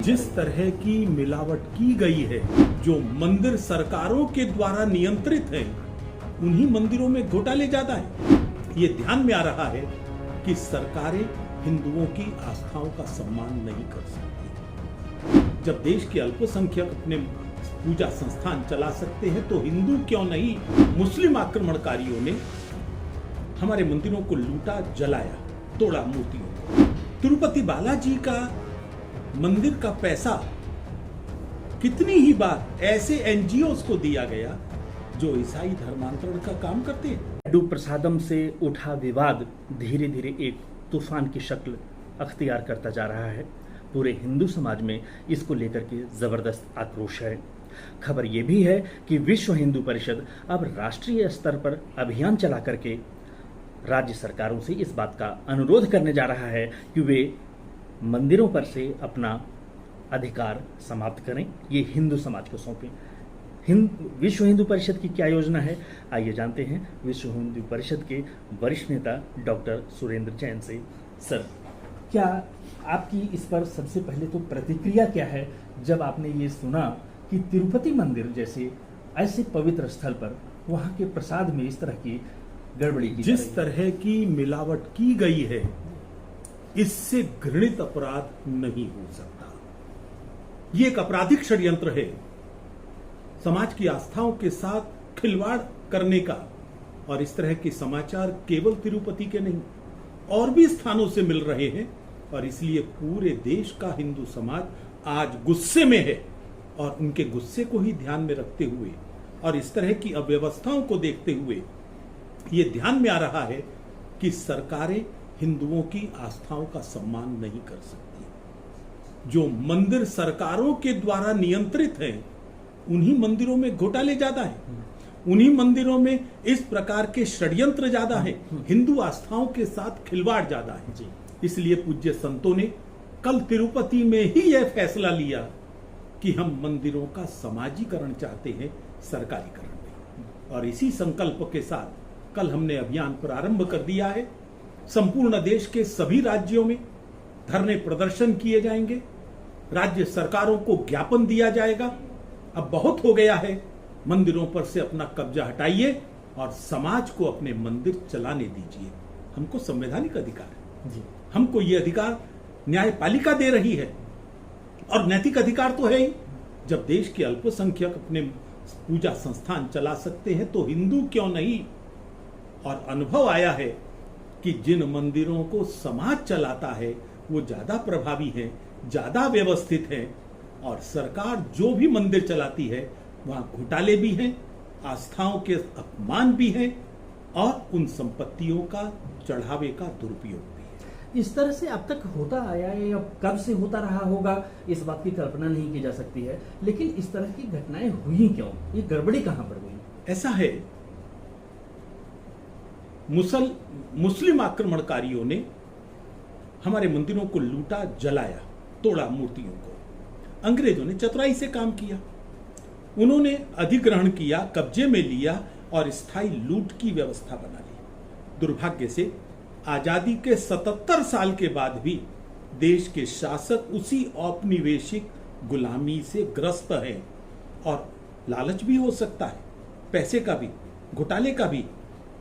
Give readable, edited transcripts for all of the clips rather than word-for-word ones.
जिस तरह की मिलावट की गई है, जो मंदिर सरकारों के द्वारा नियंत्रित हैं, उन्हीं मंदिरों में घोटाले ज्यादा हैं। ये ध्यान में आ रहा है कि सरकारें हिंदुओं की आस्थाओं का सम्मान नहीं कर सकती। जब देश के अल्पसंख्यक अपने पूजा संस्थान चला सकते हैं, तो हिंदू क्यों नहीं? मुस्लिम आक्रमणकारियों ने हमारे मंदिरों को लूटा, जलाया, तोड़ा मूर्तियों को। तिरुपति बालाजी का मंदिर का पैसा कितनी ही बार ऐसे एनजीओस को दिया गया जो ईसाई धर्मांतरण का काम करते हैं। लड्डू प्रसादम से उठा विवाद धीरे धीरे एक तूफान की शक्ल अख्तियार करता जा रहा है। पूरे हिंदू समाज में इसको लेकर के जबरदस्त आक्रोश है। खबर यह भी है कि विश्व हिंदू परिषद अब राष्ट्रीय स्तर पर अभियान चला करके राज्य सरकारों से इस बात का अनुरोध करने जा रहा है कि वे मंदिरों पर से अपना अधिकार समाप्त करें, ये हिंदू समाज को सौंपें। विश्व हिंदू परिषद की क्या योजना है, आइए जानते हैं विश्व हिंदू परिषद के वरिष्ठ नेता डॉक्टर सुरेंद्र जैन से। सर, क्या आपकी इस पर सबसे पहले तो प्रतिक्रिया क्या है जब आपने ये सुना कि तिरुपति मंदिर जैसे ऐसे पवित्र स्थल पर वहां के प्रसाद में इस तरह की गड़बड़ी की? जिस तरह की मिलावट की गई है, इससे घृणित अपराध नहीं हो सकता। ये एक आपराधिक षड्यंत्र है समाज की आस्थाओं के साथ खिलवाड़ करने का। और इस तरह के समाचार केवल तिरुपति के नहीं, और भी स्थानों से मिल रहे हैं। और इसलिए पूरे देश का हिंदू समाज आज गुस्से में है। और उनके गुस्से को ही ध्यान में रखते हुए और इस तरह की अव्यवस्थाओं को देखते हुए ये ध्यान में आ रहा है कि सरकारें हिंदुओं की आस्थाओं का सम्मान नहीं कर सकती। जो मंदिर सरकारों के द्वारा नियंत्रित हैं, उन्हीं मंदिरों में घोटाले ज्यादा हैं, उन्हीं मंदिरों में इस प्रकार के षड्यंत्र ज्यादा हैं, हिंदू आस्थाओं के साथ खिलवाड़ ज्यादा है। इसलिए पूज्य संतों ने कल तिरुपति में ही यह फैसला लिया कि हम मंदिरों का समाजीकरण चाहते हैं, सरकारीकरण नहीं। और इसी संकल्प के साथ कल हमने अभियान प्रारंभ कर दिया है। संपूर्ण देश के सभी राज्यों में धरने प्रदर्शन किए जाएंगे, राज्य सरकारों को ज्ञापन दिया जाएगा। अब बहुत हो गया है, मंदिरों पर से अपना कब्जा हटाइए और समाज को अपने मंदिर चलाने दीजिए। हमको संवैधानिक अधिकार है जी। हमको ये अधिकार न्यायपालिका दे रही है, और नैतिक अधिकार तो है ही। जब देश के अल्पसंख्यक अपने पूजा संस्थान चला सकते हैं, तो हिंदू क्यों नहीं? और अनुभव आया है कि जिन मंदिरों को समाज चलाता है वो ज्यादा प्रभावी हैं, ज्यादा व्यवस्थित हैं। और सरकार जो भी मंदिर चलाती है वहां घोटाले भी हैं, आस्थाओं के अपमान भी हैं, और उन संपत्तियों का चढ़ावे का दुरुपयोग भी है। इस तरह से अब तक होता आया है, अब कब से होता रहा होगा इस बात की कल्पना नहीं की जा सकती है। लेकिन इस तरह की घटनाएं हुई क्यों? ये गड़बड़ी कहां पर हुई? ऐसा है, मुस्लिम आक्रमणकारियों ने हमारे मंदिरों को लूटा, जलाया, तोड़ा मूर्तियों को। अंग्रेजों ने चतुराई से काम किया, उन्होंने अधिग्रहण किया, कब्जे में लिया और स्थायी लूट की व्यवस्था बना ली। दुर्भाग्य से आजादी के 77 साल के बाद भी देश के शासक उसी औपनिवेशिक गुलामी से ग्रस्त हैं। और लालच भी हो सकता है, पैसे का भी, घोटाले का भी,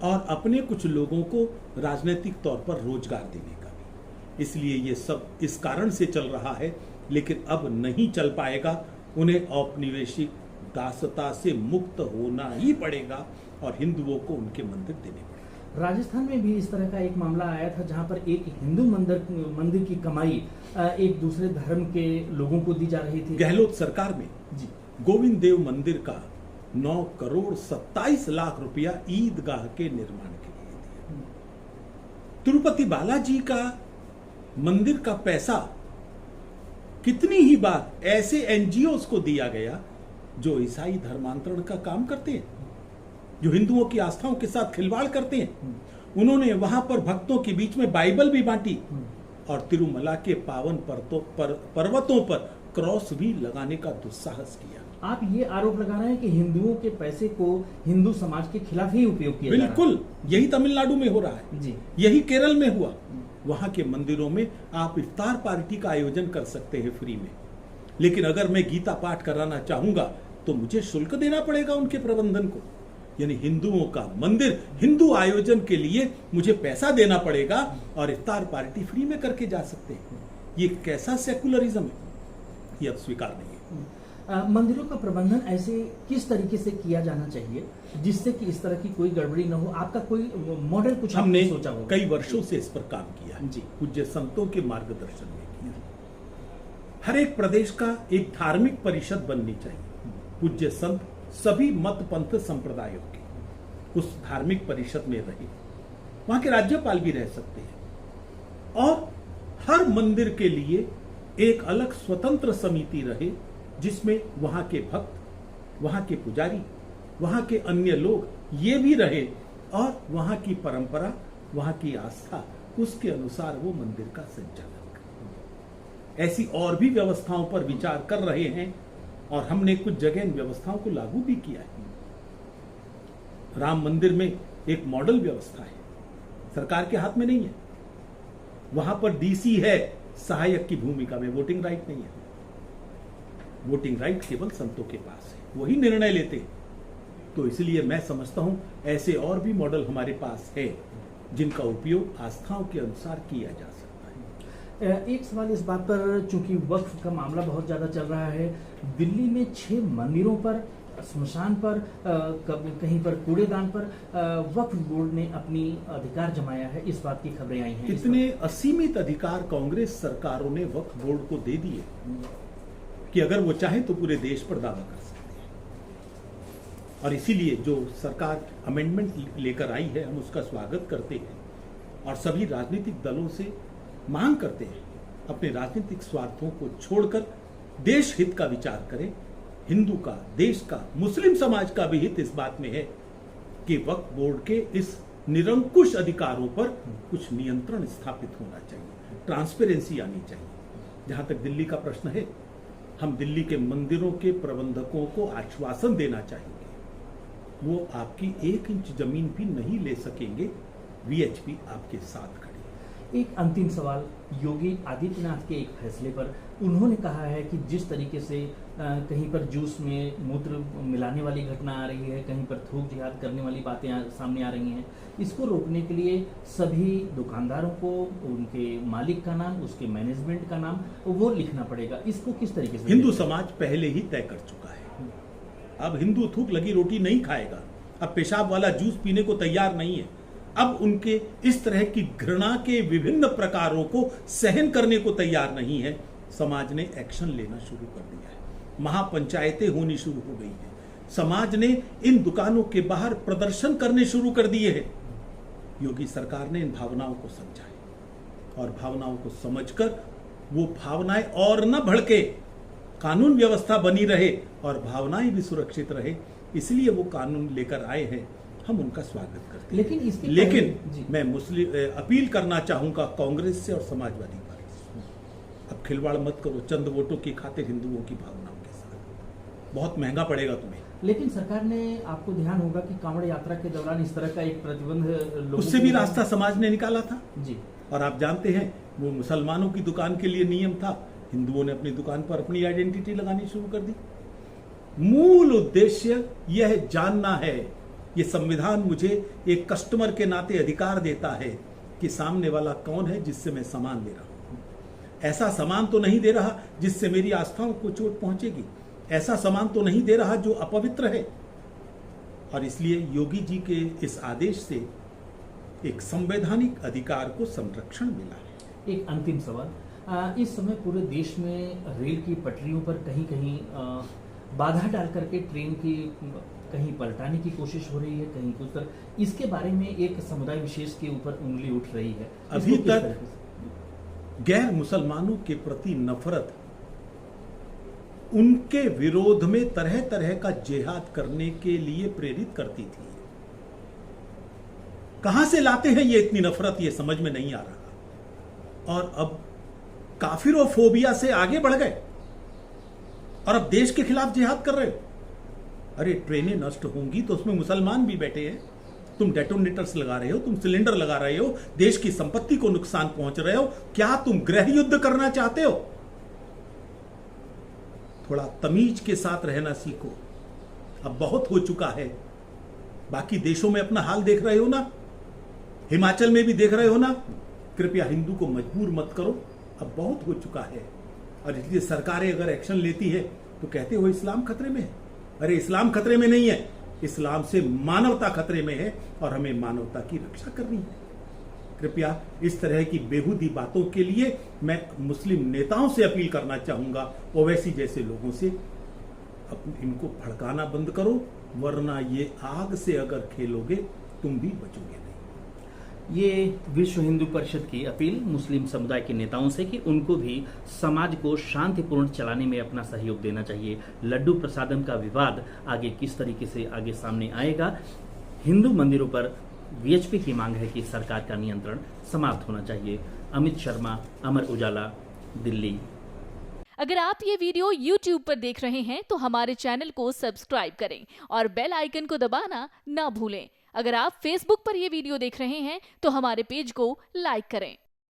और अपने कुछ लोगों को राजनीतिक तौर पर रोजगार देने का भी। इसलिए ये सब इस कारण से चल रहा है, लेकिन अब नहीं चल पाएगा। उन्हें औपनिवेशिक दासता से मुक्त होना ही पड़ेगा और हिंदुओं को उनके मंदिर देने पड़ेंगे। राजस्थान में भी इस तरह का एक मामला आया था, जहां पर एक हिंदू मंदिर की कमाई एक दूसरे धर्म के लोगों को दी जा रही थी। गहलोत सरकार में जी, गोविंद देव मंदिर का 9 करोड़ 27 लाख रुपया ईदगाह के निर्माण के लिए दिया। तिरुपति बालाजी का मंदिर का पैसा कितनी ही बार ऐसे एनजीओस को दिया गया जो ईसाई धर्मांतरण का काम करते हैं, जो हिंदुओं की आस्थाओं के साथ खिलवाड़ करते हैं। उन्होंने वहां पर भक्तों के बीच में बाइबल भी बांटी और तिरुमला के पावन पर्वतों पर क्रॉस भी लगाने का दुस्साहस किया। आप ये आरोप लगा रहे हैं कि हिंदुओं के पैसे को हिंदू समाज के खिलाफ ही उपयोग किया जा रहा है। बिल्कुल, यही तमिलनाडु में हो रहा है जी, यही केरल में हुआ। वहां के मंदिरों में आप इफ्तार पार्टी का आयोजन कर सकते हैं फ्री में, लेकिन अगर मैं गीता पाठ कराना चाहूंगा तो मुझे शुल्क देना पड़ेगा उनके प्रबंधन को। यानी हिंदुओं का मंदिर हिंदू आयोजन के लिए मुझे पैसा देना पड़ेगा और इफ्तार पार्टी फ्री में करके जा सकते हैं। ये कैसा सेकुलरिज्म है? ये अब स्वीकार नहीं है। मंदिरों का प्रबंधन ऐसे किस तरीके से किया जाना चाहिए जिससे कि इस तरह की कोई गड़बड़ी न हो? आपका कोई मॉडल कुछ हमने आपने सोचा होगा? कई वर्षों से इस पर काम किया है जी। पूज्य संतों के मार्गदर्शन में किया। हर एक प्रदेश का एक धार्मिक परिषद बननी चाहिए। पूज्य संत सभी मत पंथ संप्रदायों के उस धार्मिक परिषद में रहे। वहां के राज्यपाल भी रह सकते हैं और हर मंदिर के लिए एक अलग स्वतंत्र समिति रहे जिसमें वहां के भक्त, वहां के पुजारी, वहां के अन्य लोग ये भी रहे और वहां की परंपरा, वहां की आस्था, उसके अनुसार वो मंदिर का संचालन करे। ऐसी और भी व्यवस्थाओं पर विचार कर रहे हैं और हमने कुछ जगह इन व्यवस्थाओं को लागू भी किया है। राम मंदिर में एक मॉडल व्यवस्था है, सरकार के हाथ में नहीं है। वहां पर डीसी है सहायक की भूमिका में, वोटिंग राइट नहीं है। वोटिंग राइट केवल संतों के पास है, वही निर्णय लेते हैं। तो इसलिए मैं समझता हूं ऐसे और भी मॉडल हमारे पास है जिनका उपयोग आस्थाओं के अनुसार किया जा सकता है। एक सवाल इस बात पर, चूंकि वक्फ का मामला बहुत ज्यादा चल रहा है, दिल्ली में 6 मंदिरों पर, स्मशान पर, कहीं पर कूड़ेदान पर वक्फ बोर्ड ने अपनी अधिकार जमाया है, इस बात की खबरें आई हैं। इतने असीमित अधिकार कांग्रेस सरकारों ने वक्फ बोर्ड को दे दिए कि अगर वो चाहे तो पूरे देश पर दावा कर सकते हैं। और इसीलिए जो सरकार अमेंडमेंट लेकर आई है, हम उसका स्वागत करते हैं और सभी राजनीतिक दलों से मांग करते हैं अपने राजनीतिक स्वार्थों को छोड़कर देश हित का विचार करें। हिंदू का, देश का, मुस्लिम समाज का भी हित इस बात में है कि वक्फ बोर्ड के इस निरंकुश अधिकारों पर कुछ नियंत्रण स्थापित होना चाहिए, ट्रांसपेरेंसी आनी चाहिए। जहां तक दिल्ली का प्रश्न है, हम दिल्ली के मंदिरों के प्रबंधकों को आश्वासन देना चाहेंगे, वो आपकी 1 इंच जमीन भी नहीं ले सकेंगे, वीएचपी आपके साथ खड़ी। एक अंतिम सवाल, योगी आदित्यनाथ के एक फैसले पर उन्होंने कहा है कि जिस तरीके से कहीं पर जूस में मूत्र मिलाने वाली घटना आ रही है, कहीं पर थूक जिहाद करने वाली बातें सामने आ रही हैं, इसको रोकने के लिए सभी दुकानदारों को उनके मालिक का नाम, उसके मैनेजमेंट का नाम वो लिखना पड़ेगा। इसको किस तरीके से? हिंदू समाज पहले ही तय कर चुका है। अब हिंदू थूक लगी रोटी नहीं खाएगा, अब पेशाब वाला जूस पीने को तैयार नहीं है। अब उनके इस तरह की घृणा के विभिन्न प्रकारों को सहन करने को तैयार नहीं है। समाज ने एक्शन लेना शुरू कर दिया है, महापंचायतें होनी शुरू हो गई है। समाज ने इन दुकानों के बाहर प्रदर्शन करने शुरू कर दिए हैं। योगी सरकार ने इन भावनाओं को समझा है और भावनाओं को समझकर वो भावनाएं और न भड़के, कानून व्यवस्था बनी रहे और भावनाएं भी सुरक्षित रहे, इसलिए वो कानून लेकर आए हैं। हम उनका स्वागत करते हैं। लेकिन मैं अपील करना चाहूंगा कांग्रेस से और समाजवादी पार्टी से, अब खिलवाड़ मत करो चंद वोटों की खातिर हिंदुओं की भावनाओं के साथ, बहुत महंगा पड़ेगा तुम्हें। लेकिन सरकार ने, आपको ध्यान होगा कि कांवड़ यात्रा के दौरान इस तरह का एक प्रतिबंध उससे भी रास्ता समाज ने निकाला था जी। और आप जानते हैं वो मुसलमानों की दुकान के लिए नियम था, हिंदुओं ने अपनी दुकान पर अपनी आइडेंटिटी लगानी शुरू कर दी। मूल उद्देश्य यह जानना है, ये संविधान मुझे एक कस्टमर के नाते अधिकार देता है कि सामने वाला कौन है जिससे मैं सामान ले रहा हूं। ऐसा सामान तो नहीं दे रहा जिससे मेरी आस्थाओं को चोट पहुंचेगी, ऐसा सामान तो नहीं दे रहा जो अपवित्र है। और इसलिए योगी जी के इस आदेश से एक संवैधानिक अधिकार को संरक्षण मिला है। एक अंतिम सवाल, इस समय पूरे देश में रेल की पटरियों पर कहीं कहीं बाधा डाल करके ट्रेन की कहीं पलटाने की कोशिश हो रही है, कहीं कुछ तरह, इसके बारे में एक समुदाय विशेष के ऊपर उंगली उठ रही है। अभी तक गैर मुसलमानों के प्रति नफरत उनके विरोध में तरह तरह का जिहाद करने के लिए प्रेरित करती थी। कहां से लाते हैं ये इतनी नफरत, ये समझ में नहीं आ रहा। और अब काफिरोफोबिया से आगे बढ़ गए और अब देश के खिलाफ जिहाद कर रहे हो। अरे ट्रेनें नष्ट होंगी तो उसमें मुसलमान भी बैठे हैं, तुम डेटोनेटर्स लगा रहे हो, तुम सिलेंडर लगा रहे हो, देश की संपत्ति को नुकसान पहुंच रहे हो। क्या तुम गृह युद्ध करना चाहते हो? थोड़ा तमीज के साथ रहना सीखो। अब बहुत हो चुका है। बाकी देशों में अपना हाल देख रहे हो ना, हिमाचल में भी देख रहे हो ना। कृपया हिंदू को मजबूर मत करो, अब बहुत हो चुका है। और इसलिए सरकारें अगर एक्शन लेती है तो कहते हो इस्लाम खतरे में है। अरे इस्लाम खतरे में नहीं है, इस्लाम से मानवता खतरे में है और हमें मानवता की रक्षा करनी है। कृपया इस तरह की बेहूदी बातों के लिए मैं मुस्लिम नेताओं से अपील करना चाहूंगा, ओवैसी जैसे लोगों से, इनको भड़काना बंद करो, वरना ये आग से अगर खेलोगे तुम भी बचोगे नहीं। ये विश्व हिंदू परिषद की अपील मुस्लिम समुदाय के नेताओं से कि उनको भी समाज को शांतिपूर्ण चलाने में अपना सहयोग देना चाहिए। लड्डू प्रसादम का विवाद आगे किस तरीके से आगे सामने आएगा। हिंदू मंदिरों पर वीएचपी की मांग है कि सरकार का नियंत्रण समाप्त होना चाहिए। अमित शर्मा, अमर उजाला, दिल्ली। अगर आप ये वीडियो YouTube पर देख रहे हैं तो हमारे चैनल को सब्सक्राइब करें और बेल आइकन को दबाना ना भूलें। अगर आप Facebook पर ये वीडियो देख रहे हैं तो हमारे पेज को लाइक करें।